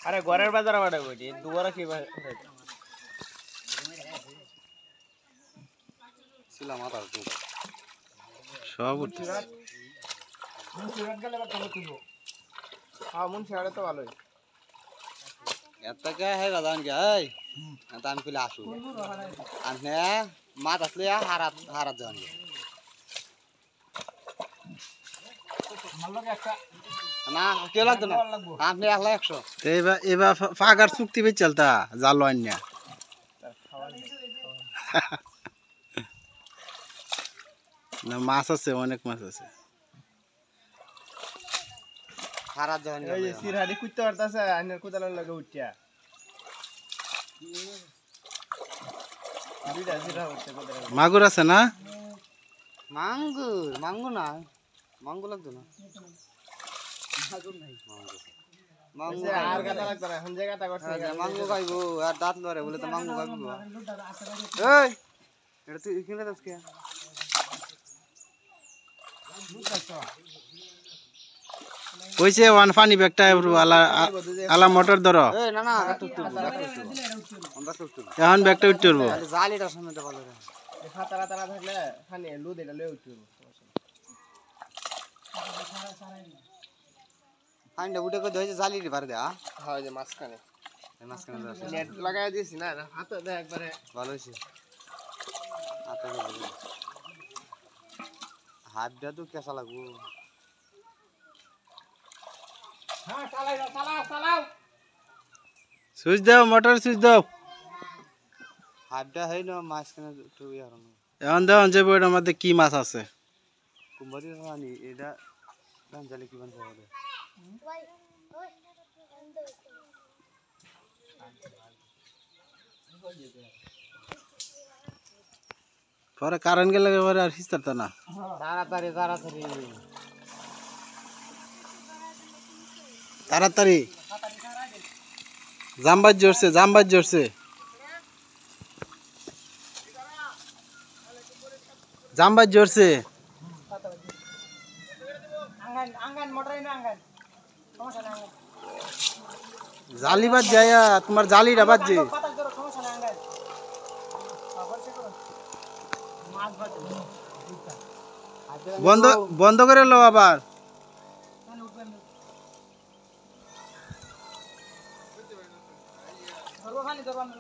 আরে ঘরের বাজার বাড়া বইটি দুবারা কি ছিল মাথা তো সব উঠছে মুন্সিহাটে তো ভালোই এত কে হে গাদান কে এই আমি কইলে আসু আনে মাছ আসলে হারাত হারাত যান না কে লাগতো না আপনি একলা 100 এবার ফাগার চুক্তি বে চলতা জাল আন্যা না মাছ আছে অনেক মাছ আছে হারাত যান এই যে সিরহাড়ি কুইতে পারতাছে আইনের কোদালের লাগে উঠিয়া দুইটা সিরহা উঠতে কোদালের মাগুর আছে না মাঙ্গুর মাঙ্গু না মাঙ্গু লাগতো না মাগুর নাই মাঙ্গু আর গাতা লাগতো না এখন যে গাতা করছে মাঙ্গু খাইবো আর দাঁত লরে বলে তো মাঙ্গু খাইবো এই এটা তুই কিনে দাস কে কইছে ওয়ান পানি ব্যাগটা আলা আলা মোটর ধরো এই না না আমরা তো এখন ব্যাগটা উঠতে পারবো জালিটার সামনে তো ভালো রে ফাতারা তারা থাকলে খানি লুদ এটা লয়ে উঠবে ফাইন্ডা উঠে কই দইছে জালি রে পারে দে হয় যে মাছখানে এই মাছখানে যাচ্ছে নেট লাগাই দিয়েছি না হাতে দে একবারে ভালো হইছে হাতে ভালো হাতটা তো কেসা লাগবো হ্যাঁ চালাও সুইচ দাও মোটর সুইচ দাও হাতটা হয় না মাছখানে একটু ইয়ার না এখন দাও যে বইটার মধ্যে কি মাছ আছে কুম্বারি রানি এটা দান জালি কি বানতে হবে পরে কারেন্ট গেলে পরে আর হিস্তারতা না তাড়াতাড়ি তাড়াতাড়ি জাম্বাজ জোরছে জাম্বাজ জোরছে আঙ্গান মোটর না আঙ্গান সমস্যা না আঙ্গান জালি বাজ যায় তোমার জালিটা বাজছে পাতা ধরো সমস্যা না আঙ্গান আবার চেক করো মাছ বাজে বন্ধ বন্ধ করে লো আবার মানে উঠবেন ধরো খালি ধরো না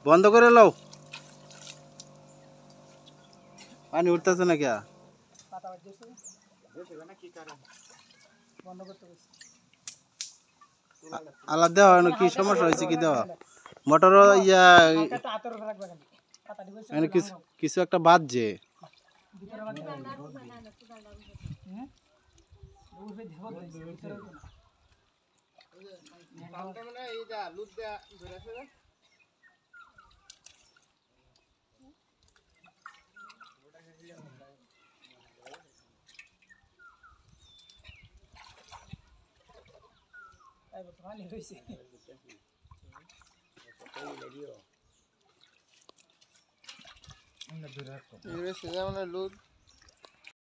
বন্ধ করে লো পানি উঠতেছে না কে পাতা বাজছে দেখবে না কি কারণ বন্ধ করতে বলছি আলাদা দেওয়া কি সমস্যা হয়েছে কি দেওয়া মোটর ইয়া কাটা আতর রাখবে কেন পাতা দিবছে মানে কিছু একটা বাজছে ভিতরে বাজছে হ্যাঁ ওই দেব ভিতরে পাম্পটা মানে এইটা লুট দেয়া ধরে আছে না আইবো পানি হইছে আমরা ধরে রাখো এই যেমন লুট